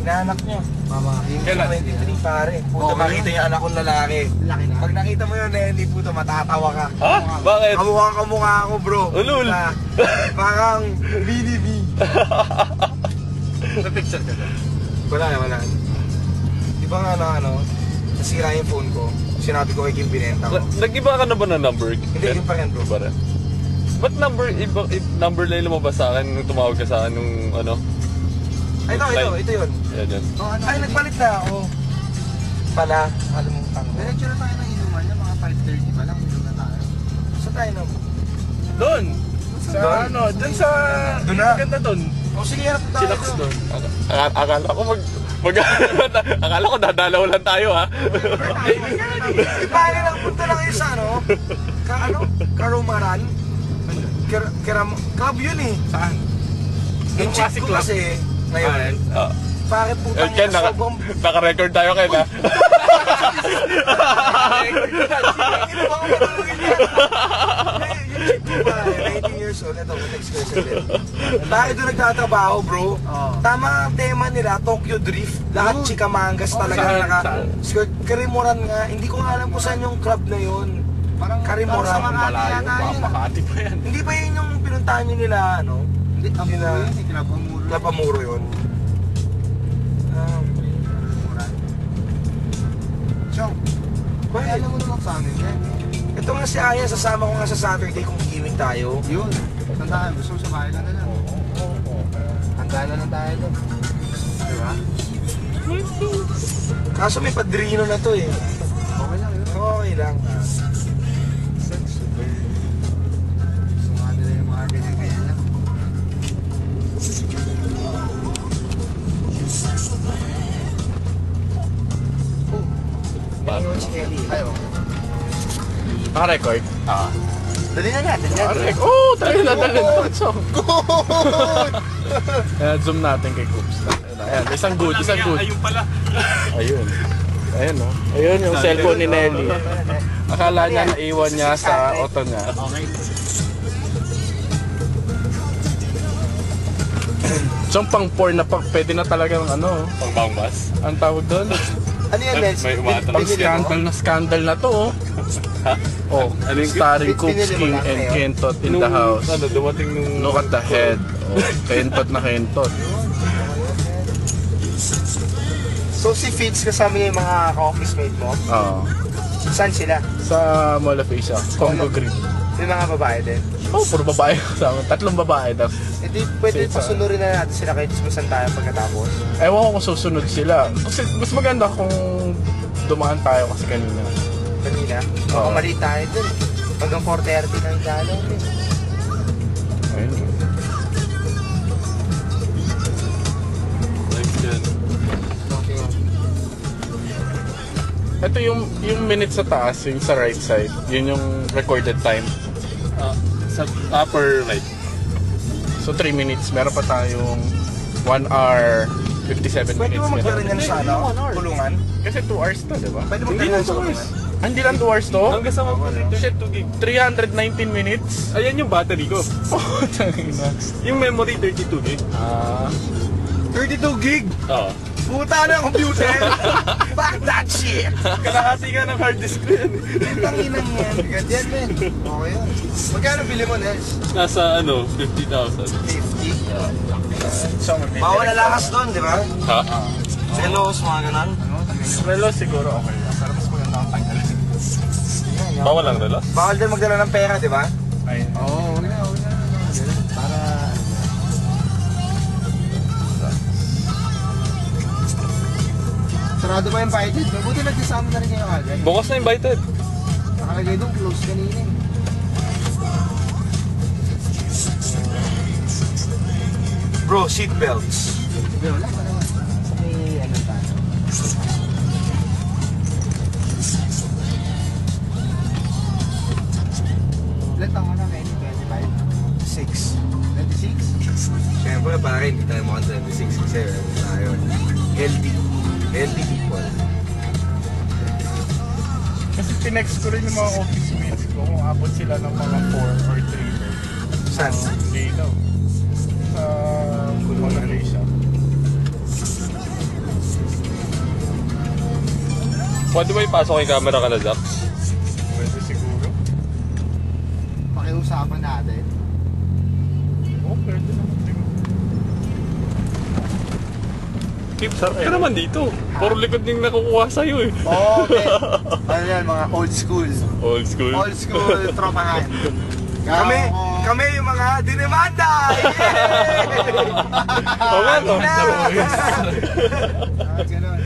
inaanak niyo. Mama, Yung 23 pare. Puta, makita yung anak kong lalaki. Laki na. Pag nakita mo yun, hindi puta, matatawa ka. Ha? Bakit? Kamukha ako, bro. Ulul. Puta, parang BDB. May picture ka doon? Wala. Di ba nga ano, nasira yung phone ko. Sinabi ko kay Kim binenta ko. Nag-iba ka na ba ng number? Hindi, yung pa rin, bro. Iba rin. Ba't number lang lumabas sa akin nung tumawag ka sa akin nung ano? Ay, ito yun. Yan. Oh, ano? Ay, nagpalit na ako. Pala, alam mo tango. Diretso na tayo ng inuman na mga 5:30 pa lang. Inom na tayo. Saan tayo na? Doon! Sa Doon? ano, doon sa... Doon na? Maganda doon. O sige, hanap tayo. Chillax doon. Akala ko akala ko dadalaw lang tayo ha. Paano nakapunta lang kayo sa ano? Karumaran? Club yun eh. Saan? Yung check ko kasi, ngayon, bakit putang Ken, ina sobrang... naka-record tayo Ken ha. Sino ba ako matulungin yan? Yung check ko ba, 19 years old, ito, text ko sa din. Bakit doon nagtatrabaho, bro? Tama ang tema nila, Tokyo Drift. Lahat chikamangas talaga naka-skirt. Karimuran nga, hindi ko nga alam kung saan yung club na yun. Karimuran. Sa Makati yata yun. Makati pa yan. Hindi ba yun yung pinuntahan nyo nila, ano? Hindi, Amuro yun. Kinapamuro. Napamuro yun. Chong, Bakit? alam mo naman sa amin yan. Ito nga si Aya, sasama ko nga sa Saturday kung gimmick tayo. Yun. Saan tayo? Gusto mo sa bahay lang na lang. Handa na lang tayo doon. Diba? Kaso may padrino na to eh. Okay lang yun. Okay lang. Gusto nga nila yung mga ganyan-ganyan lang. Ayun si Kelly. Ayaw. Naka-record? Dali na natin yan. Oh, dali na. So, good! Ayan, zoom natin kay Coops. Ayan, isang good. Ayun pala. Ayun. Ayun o. Ayun yung cellphone ni Nelly. Akala niya naiwan niya sa auto niya. So, pang porn na pwede na talagang ano, Pang bus. ang tawag doon? Ano yan, Nels? May umatanong Pang scandal na to, oh. Oh, Ano yung starring Coops, pinili mo King, lang and ngayon? Kentot in the house. Ano, dumating nung... Look at the head. Oh, Kentot na Kentot. So si Fitz kasama niya yung mga ka-office mate mo? Oo. Saan sila? Sa Mall of Asia, Congo Green. Yung mga babae din? Oh, puro babae kasama. 3 babae. Tapos, Hindi pwede Sa- pasunurin na natin sila kahit saan tayo pagkatapos. ewan ko kung susunod sila. Kasi mas maganda kung dumaan tayo kasi kanina. Kanina. Oo. Mali tayo dun. Hanggang 4:30 na yung dalaw. Ayun. Like yan. Ito yung minute sa taas, yung sa right side. Yun yung recorded time. Sa upper right. So 3 minutes. Meron pa tayong 1 hour 57 Pwede minutes. mo magkaroon yan sa ano? Kulungan? Kasi 2 hours to, di ba? Pwede mo magkaroon sa kulungan? Ah, hindi lang 2 hours to? Hanggang sa Shit, 319 minutes? Ayan yung battery ko. Oh, tangina. Yung memory 32 gig. 32 gig! Oo. Puta na ang computer! Fuck that shit! Kalahati ka ng hard disk ko yan. Tanginang yan. Ganyan, men. Okay yun. Magkano bili mo, Nels? Nasa ano, 50,000. 50? Bawal na lakas doon, di ba? Ha? Selos, mga ganon. Relo siguro okay lang. Pero mas maganda ang tanggalin. Bawal lang relas? Bawal din magdala ng pera, di ba? Ayun. Oo, wala. Para... Sarado pa yung invited. Mabuti nagkasama na rin kayo agad. Bukas na invited. Nakalagay doon, close kanina eh. Bro, seatbelts. Hindi, wala pa naman. May ano tayo. Ilan taon ka na, Kenny? 25? 6. 26? Siyempre, pare, hindi tayo mukhang 26 kasi tayo. Healthy. Healthy people. Kasi tinext ko rin yung mga office mates ko kung abot sila ng mga 4 or 3. Saan? Hindi daw. Sa Malaysia. Pwede ba ipasok yung camera ka na, Jax? Pwede siguro. Pakiusapan natin. Oo, pwede naman siguro. Keep ka naman dito. Puro likod yung nakukuha sa'yo eh. Oo, okay. Ano yan, mga old school. Old school. Old school tropahan. Kami yung mga dinemanda! Oo nga, no? Ganun.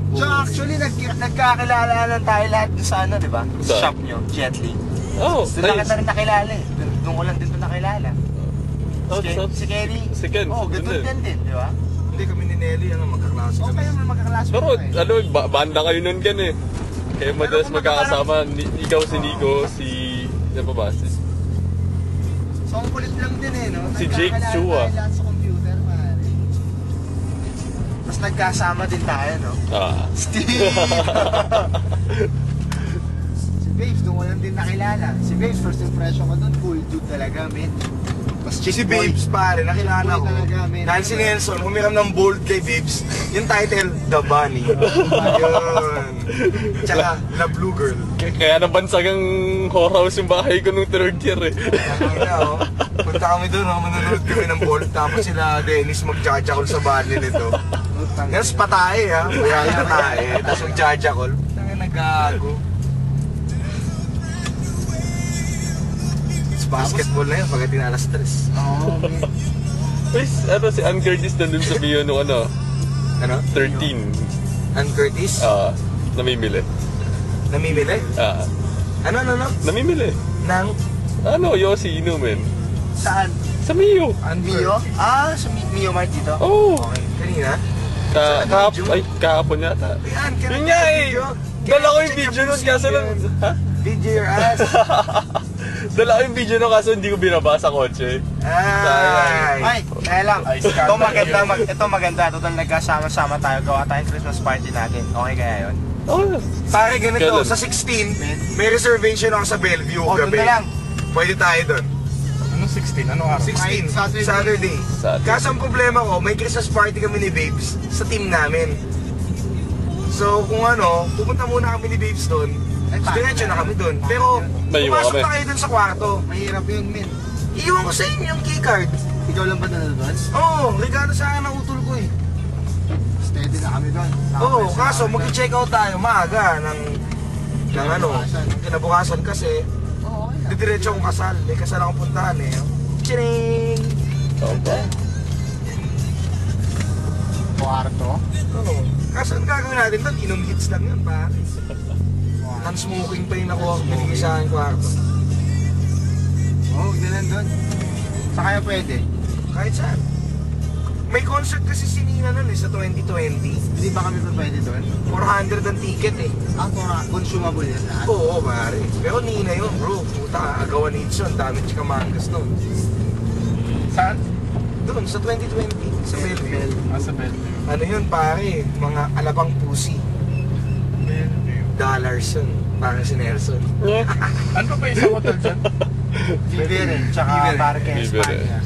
So actually, nagkakilala tayo lahat dun sa ano, di ba? Saan? Shop nyo, Jetly. Oh, Doon na kita rin nakilala eh. Doon ko lang din ito nakilala. Si Kelly. Si Ken. Oo, ganun din, di ba? Hindi kami ni Nelly, magkaklase Oo, kami. kayo magkaklase Pero mo eh. ano, banda kayo nun Ken eh. Kaya madalas kung magkakasama, ikaw si Nico, si... Ano pa ba? So, ang kulit lang din eh, no? Si Jake Nagkakilala Chua. tayo lahat sa computer, pare. Mas nagkasama din tayo, no? Steve! Si Babes, doon ko lang din nakilala. Si Babes, first impression ko doon, cool dude talaga, man. Mas chick Si boy. Babes pare, nakilala Chick ko. boy talaga, men. Dahil si Nelson, humiram ng bold kay Babes. Yung title, The Bunny. Yun. Tsaka, La Blue Girl. Kaya nabansagang whorehouse yung bahay ko nung third year eh. Kaya, punta kami doon, manunod kami ng bold. Tapos sila Dennis magjajakol sa bunny nito. Tapos patae ha, mayayang patae. Tapos magjajakol. Tanga nagago. Basketball na yun pagdating na alas 3. Oo, man. Guys, ano si Ann Curtis nandun sa bio nung ano, Ano? 13. Ann Curtis? Namimili. Namimili? Ano? Namimili. Nang Ano, Yossi Inumin. Saan? Sa Mio. Mio? Sa Mio Mart dito? Oo. Okay, kanina? Kahapon yata. Yan, Yun nga eh. Dala ko yung video nun kaso lang. Ha? Video your ass. Dala ko yung video nun kaso hindi ko binaba sa kotse. Ay, kaya lang. Ito maganda. Total nagkasama-sama tayo. Gawa tayong Christmas party natin. Okay kaya yun? Oh, Pare, ganito, Kailan? sa 16, may reservation ako sa Bellevue Oh, doon gabi. na lang. Pwede tayo doon. Ano 16? Ano araw? 16, Saturday. Saturday. Saturday. Kaso ang problema ko, may Christmas party kami ni Babes sa team namin. So kung ano, pupunta muna kami ni Babes doon. Ay, Diretso na kami doon. Pero Maiwan pumasok kami. na kayo doon sa kwarto. Mahirap yun, min. Iiwan ko sa inyo yung keycard. Ikaw lang ba nanonood? Oo, regalo sa akin ang utol ko eh. Steady na kami doon. Oo, kaso mag-check out tayo maaga ng ano, kinabukasan kasi Oo, okay lang. didiretso akong kasal. May kasal akong puntahan eh. Chiring! Opo. Kwarto? Oo. Kaso ang gagawin natin doon, inom hits lang yun pare. Non-smoking pa yung nakuha binigay sa akin kwarto. Oo, ganun doon. Sa kaya pwede? Kahit saan. May concert kasi si Nina nun eh sa 2020. Hindi ba kami pa pwede doon? 400 ang ticket eh. Consumable yan lahat. Oo, pare. Pero Nina yun bro. Puta, agawan hits yun. Dami chika mangas nun. Saan? Doon, sa 2020. Sa Bellevue. Sa Bellevue. Ano yun pare? Mga alabang pusi. Dollars yun. Para si Nelson. Ano pa ba isang hotel dyan? Vivere, tsaka Vivere. Parque Vivere. España.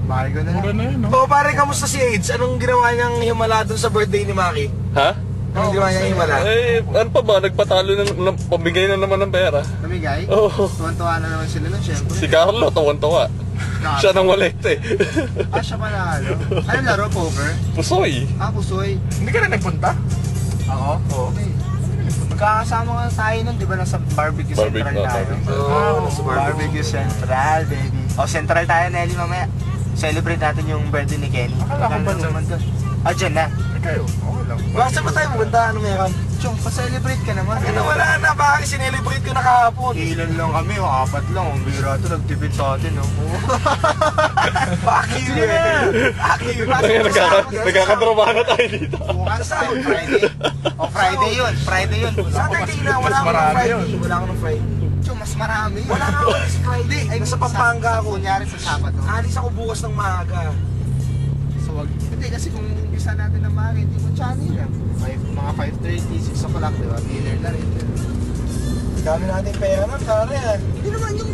Mahal ko na Mura lang. na yun, no? Oo pare, kamusta si AIDS? Anong ginawa niyang himala doon sa birthday ni Maki? Ha? Anong ginawa niyang himala? Eh, ano pa ba? Nagpatalo pabigay na naman ng pera. Namigay? Oo. Tuwan-tuwa na naman sila nun, syempre. Si Carlo, tawan-tawa. Siya nang wallet eh. Siya pa na ano? Anong laro? Poker? Pusoy. Pusoy. Hindi ka na nagpunta? Ako? Oo. Magkakasama nga tayo nun, di ba? Nasa Barbecue Barbecue, Central tayo. Oo, nasa Barbecue Central, baby. Central tayo, Nelly, mamaya. Celebrate natin yung birthday ni Kenny. Akala ko ba dyan? naman doon? Dyan na. Eh kayo, okay lang. Bakit saan ba tayo pupunta? Ano meron? Chong, pa-celebrate ka naman. Ano, wala na. Bakit sinelebrate ko na kahapon? Ilan lang kami, 4 lang. Ang bira ito, nagtipid sa atin. Fuck you eh. Fuck you. Nagkakadrabahan na tayo dito. Bukas sa Friday. Friday yun. Friday yun. Saturday na. Wala Mas ako ng marami Friday. yun. Wala ako ng Friday. Chong, mas marami. Wala nga ako ng Friday. Ay, nasa Pampanga ako. Kunyari sa Sabado. Alis ako bukas ng maaga. So, hindi kasi kung umpisa natin ng maaga, hindi mo channel lang. Mga 5:30, 6 o'clock, di ba? Dinner na rin. Dami natin pera na, pare. Hindi naman yung